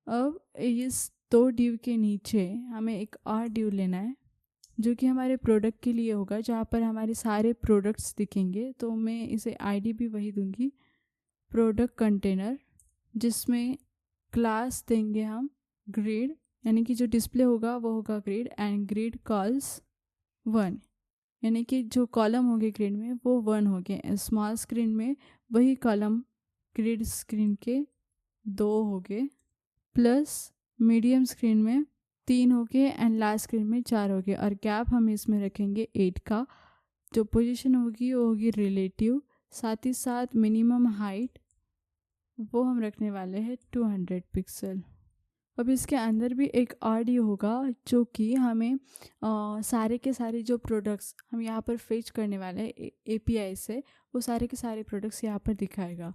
अब इस दो डिव के नीचे हमें एक और डिव लेना है जो कि हमारे प्रोडक्ट के लिए होगा, जहाँ पर हमारे सारे प्रोडक्ट्स दिखेंगे। तो मैं इसे आईडी भी वही दूंगी, प्रोडक्ट कंटेनर, जिसमें क्लास देंगे हम ग्रेड, यानी कि जो डिस्प्ले होगा वो होगा ग्रेड, एंड ग्रेड कॉल्स 1, यानी कि जो कॉलम होंगे ग्रेड में वो 1 हो गए। स्मॉल स्क्रीन में वही कॉलम ग्रेड स्क्रीन के 2 हो गए, प्लस मीडियम स्क्रीन में 3 हो गए, एंड लास्ट स्क्रीन में 4 हो गए। और गैप हम इसमें रखेंगे 8 का। जो पोजीशन होगी वो होगी रिलेटिव, साथ ही साथ मिनिमम हाइट वो हम रखने वाले हैं 200 पिक्सल। अब इसके अंदर भी एक ऑडियो होगा जो कि हमें सारे के सारे जो प्रोडक्ट्स हम यहाँ पर फेच करने वाले हैं एपीआई से, वो सारे के सारे प्रोडक्ट्स यहाँ पर दिखाएगा।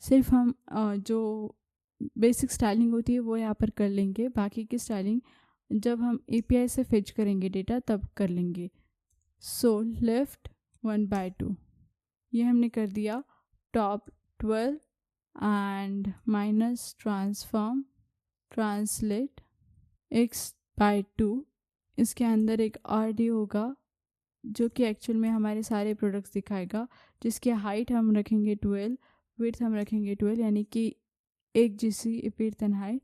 सिर्फ हम जो बेसिक स्टाइलिंग होती है वो यहाँ पर कर लेंगे, बाकी की स्टाइलिंग जब हम एपीआई से फेच करेंगे डेटा तब कर लेंगे। सो लेफ्ट 1/2 ये हमने कर दिया। Top 12 and minus transform translate x/2। इसके अंदर एक RD होगा जो कि एक्चुअल में हमारे सारे प्रोडक्ट्स दिखाएगा, जिसकी हाइट हम रखेंगे 12, विड्थ हम रखेंगे 12, यानी कि एक जैसी width and height.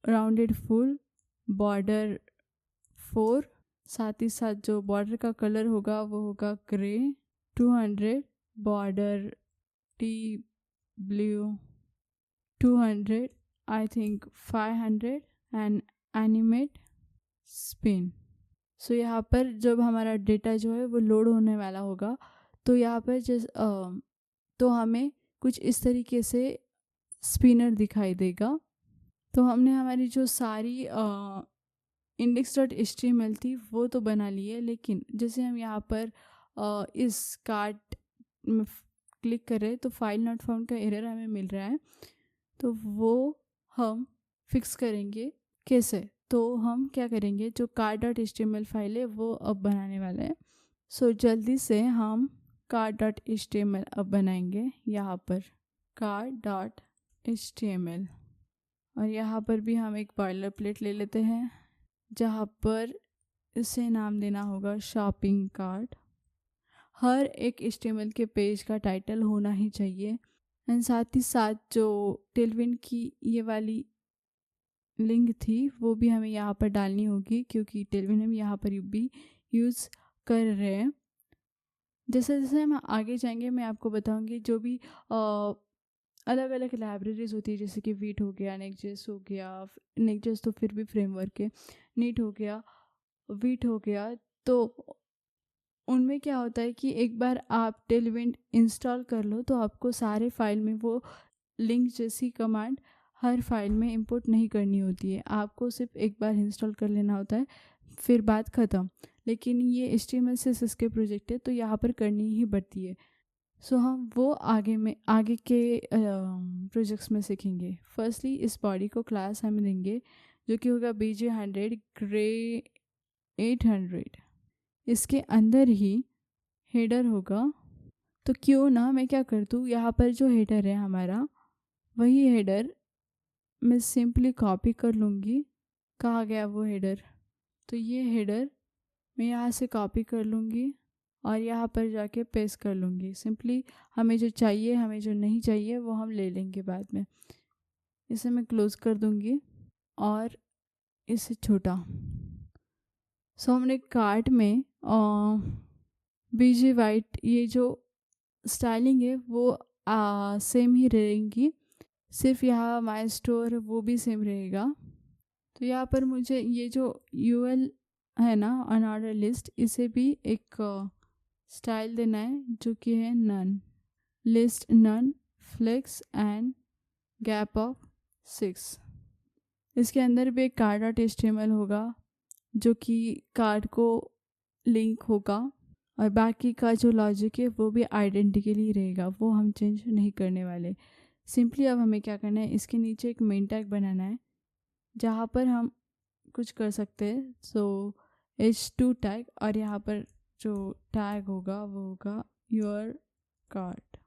Rounded full, border 4, साथ ही साथ जो बॉर्डर का कलर होगा वो होगा grey. 200 border T blue, 200 I think 500 and animate spin. So यहाँ पर जब हमारा डेटा जो है वो लोड होने वाला होगा तो यहाँ पर तो हमें कुछ इस तरीके से स्पिनर दिखाई देगा। तो हमने हमारी जो सारी index.html थी वो तो बना ली है, लेकिन जैसे हम यहाँ पर इस कार्ट में क्लिक कर रहे हैं तो फाइल नॉट फाउंड का एरर हमें मिल रहा है। तो वो हम फिक्स करेंगे कैसे? तो हम क्या करेंगे, जो car.html फाइल है वो अब बनाने वाले हैं। सो जल्दी से हम car.html अब बनाएंगे यहाँ पर car.html, और यहाँ पर भी हम एक बॉयलर प्लेट ले लेते हैं जहाँ पर इसे नाम देना होगा शॉपिंग कार्ट। हर एक HTML के पेज का टाइटल होना ही चाहिए, एंड साथ ही साथ जो टेलविंड की ये वाली लिंक थी वो भी हमें यहाँ पर डालनी होगी, क्योंकि टेलविंड हम यहाँ पर भी यूज़ कर रहे हैं। जैसे जैसे हम आगे जाएंगे मैं आपको बताऊंगी जो भी अलग अलग लाइब्रेरीज होती है, जैसे कि वीट हो गया, नेक्स्ट.जेएस हो गया, नेक्स्ट.जेएस तो फिर भी फ्रेमवर्क है, नीट हो गया, वीट हो गया। तो उनमें क्या होता है कि एक बार आप टेलविंड इंस्टॉल कर लो तो आपको सारे फाइल में वो लिंक जैसी कमांड हर फाइल में इंपोर्ट नहीं करनी होती है, आपको सिर्फ एक बार इंस्टॉल कर लेना होता है, फिर बात ख़त्म। लेकिन ये HTML CSS के प्रोजेक्ट है तो यहाँ पर करनी ही पड़ती है। सो हम वो आगे के प्रोजेक्ट्स में सीखेंगे। फर्स्टली इस बॉडी को क्लास हम देंगे जो कि होगा BJ100 ग्रे 800। इसके अंदर ही हेडर होगा। तो क्यों ना मैं क्या कर दूँ, यहाँ पर जो हेडर है हमारा वही हेडर मैं सिंपली कॉपी कर लूँगी। कहाँ गया वो हेडर? तो ये हेडर मैं यहाँ से कॉपी कर लूँगी और यहाँ पर जाके पेस्ट कर लूँगी। सिंपली हमें जो चाहिए, हमें जो नहीं चाहिए वो हम ले लेंगे बाद में। इसे मैं क्लोज़ कर दूँगी और इसे छोटा। सो हमने कार्ट में BJ वाइट ये जो स्टाइलिंग है वो सेम ही रहेंगी, सिर्फ यहाँ माई स्टोर वो भी सेम रहेगा। तो यहाँ पर मुझे ये जो UL है ना, अनऑर्डर लिस्ट, इसे भी एक स्टाइल देना है जो कि है none, list none, flex and gap of 6। इसके अंदर भी एक car.html होगा जो कि कार्ड को लिंक होगा, और बाकी का जो लॉजिक है वो भी आइडेंटिकली रहेगा, वो हम चेंज नहीं करने वाले। सिंपली अब हमें क्या करना है, इसके नीचे एक मेन टैग बनाना है जहाँ पर हम कुछ कर सकते हैं। सो H2 टैग, और यहाँ पर जो टैग होगा वो होगा योर कार्ड।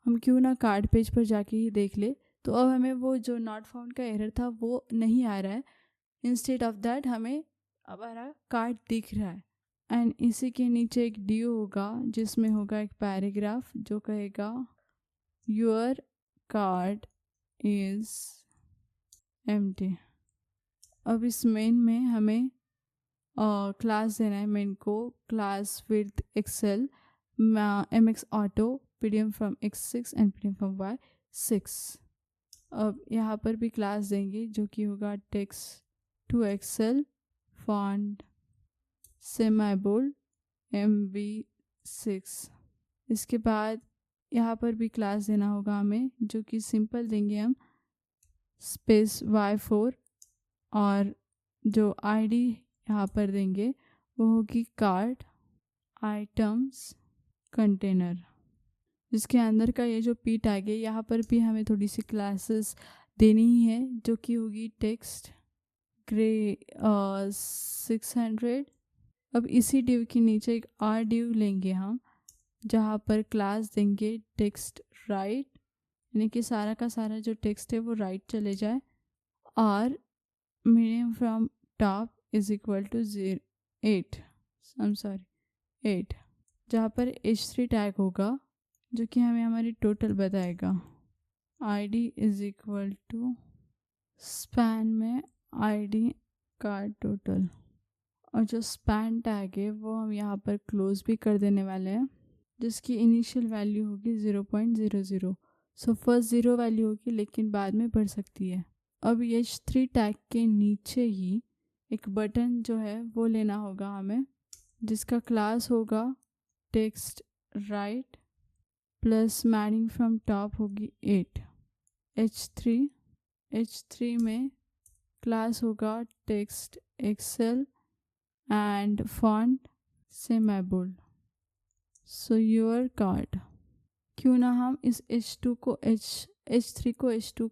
हम क्यों ना कार्ड पेज पर जाके ही देख ले तो अब हमें वो जो नॉट फाउंड का एरर था वो नहीं आ रहा है, इंस्टेड ऑफ दैट हमें हमारा कार्ड दिख रहा है। एंड इसी के नीचे एक ड्यू होगा जिसमें होगा एक पैराग्राफ जो कहेगा योर कार्ड इज एम्प्टी। अब इस मेन में हमें क्लास देना है मेन को, class with XL mx auto pdm from x6 and pdm from y6। अब यहाँ पर भी क्लास देंगे जो कि होगा text two XL font semi bold MB6। इसके बाद यहाँ पर भी क्लास देना होगा हमें जो कि सिंपल देंगे हम स्पेस y4 और जो आईडी यहाँ पर देंगे वो होगी कार्ड आइटम्स कंटेनर, जिसके अंदर का ये जो पी टैग है यहाँ पर भी हमें थोड़ी सी क्लासेस देनी ही है जो कि होगी टेक्स्ट ग्रे 600। अब इसी डिव के नीचे एक आर डिव लेंगे हम जहाँ पर क्लास देंगे टेक्स्ट राइट, यानी कि सारा का सारा जो टेक्स्ट है वो राइट चले जाए, और medium from top is equal to 8 जहाँ पर H3 टैग होगा जो कि हमें हमारी टोटल बताएगा। ID is equal to span में आईडी कार्ड टोटल, और जो स्पैन टैग है वो हम यहाँ पर क्लोज भी कर देने वाले हैं जिसकी इनिशियल वैल्यू होगी 0.00। सो फर्स्ट 0 वैल्यू होगी लेकिन बाद में बढ़ सकती है। अब H3 टैग के नीचे ही एक बटन जो है वो लेना होगा हमें जिसका क्लास होगा टेक्स्ट राइट प्लस मैनिंग फ्रॉम टॉप होगी 8। H3 में क्लास होगा text XL and font semi bold. So your card, क्यों ना हम इस H3 को H2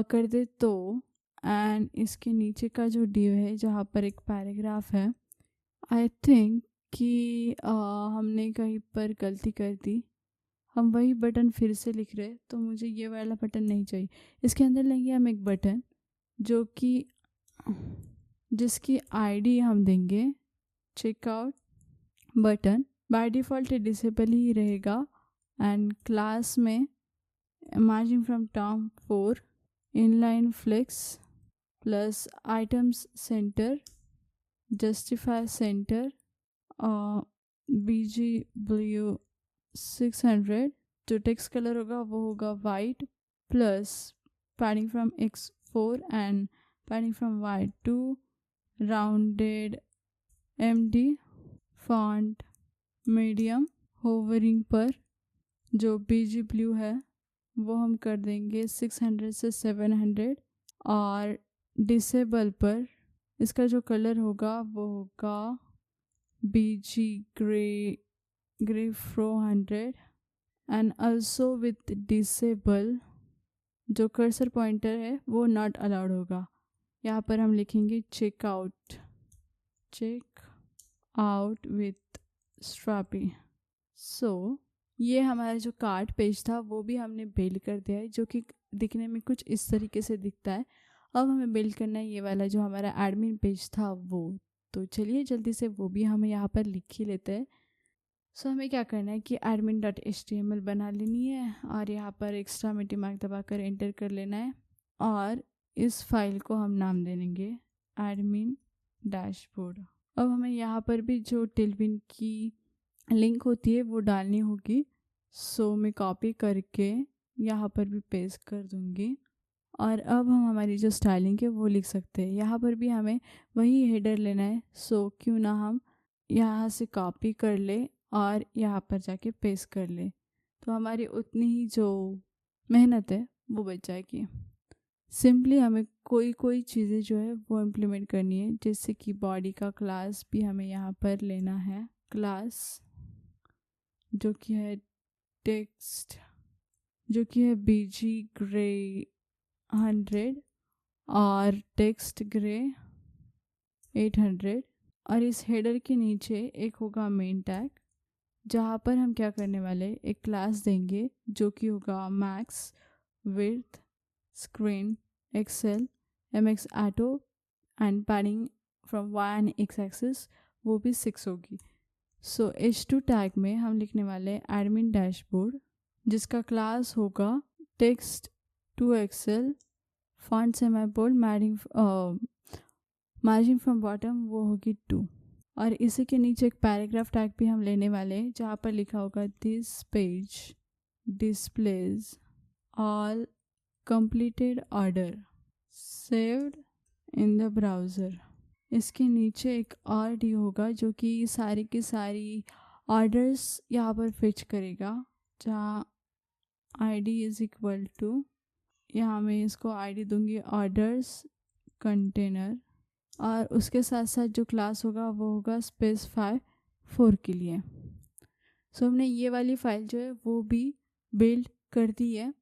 कर दे तो, एंड इसके नीचे का जो डिव है जहाँ पर एक पैराग्राफ है, आई थिंक कि हमने कहीं पर गलती कर दी, हम वही बटन फिर से लिख रहे, तो मुझे ये वाला बटन नहीं चाहिए। इसके अंदर लेंगे हम एक बटन जो कि जिसकी आईडी हम देंगे checkout button, by default disable ही रहेगा, एंड क्लास में margin from top 4 inline flex plus items centre justify centre BG Blue 600। जो टेक्स्ट कलर होगा वो होगा white plus padding from X4 and padding from Y2 rounded MD font medium. Hovering पर जो BG blue है वो हम कर देंगे 600 से 700, और डिसेबल पर इसका जो कलर होगा वो होगा BG grey 400, and also with disable जो कर्सर पॉइंटर है वो नॉट अलाउड होगा। यहाँ पर हम लिखेंगे चेक आउट विथ स्ट्रैपी। सो ये हमारा जो कार्ड पेज था वो भी हमने बिल्ड कर दिया है जो कि दिखने में कुछ इस तरीके से दिखता है। अब हमें बिल्ड करना है ये वाला जो हमारा एडमिन पेज था वो, तो चलिए जल्दी से वो भी हम यहाँ पर लिख ही लेते हैं। सो हमें क्या करना है कि admin.html बना लेनी है और यहाँ पर एक्स्ट्रामेटिव मार्क दबाकर एंटर कर लेना है, और इस फाइल को हम नाम दे देंगे admin डैशबोर्ड। अब हमें यहाँ पर भी जो टेलविन की लिंक होती है वो डालनी होगी, सो मैं कॉपी करके यहाँ पर भी पेस्ट कर दूँगी, और अब हम हमारी जो स्टाइलिंग है वो लिख सकते हैं। यहाँ पर भी हमें वही हेडर लेना है, सो क्यों ना हम यहाँ से कॉपी कर ले और यहाँ पर जाके पेस्ट कर ले, तो हमारी उतनी ही जो मेहनत है वो बच जाएगी। सिंपली हमें कोई चीज़ें जो है वो इम्प्लीमेंट करनी है, जैसे कि बॉडी का क्लास भी हमें यहाँ पर लेना है, क्लास जो कि है टेक्स्ट जो कि है BG ग्रे 100 और टेक्स्ट ग्रे 800, और इस हेडर के नीचे एक होगा मेन टैग जहाँ पर हम क्या करने वाले एक क्लास देंगे जो कि होगा max width, screen, excel, mx auto and padding from y and x axis वो भी 6 होगी. सो h2 टैग में हम लिखने वाले हैं एडमिन डैशबोर्ड, जिसका क्लास होगा text two XL font semi bold margin from bottom वो होगी 2. और इसी के नीचे एक पैराग्राफ टैग भी हम लेने वाले हैं जहाँ पर लिखा होगा this page displays all completed order saved in the browser. इसके नीचे एक और डी होगा जो कि सारी की सारी ऑर्डर्स यहाँ पर फेच करेगा, जहाँ id इज़ इक्वल टू, यहाँ मैं इसको id दूंगी ऑर्डर्स कंटेनर, और उसके साथ साथ जो क्लास होगा वो होगा स्पेसिफाई 4 के लिए. सो हमने ये वाली फाइल जो है वो भी बिल्ड कर दी है.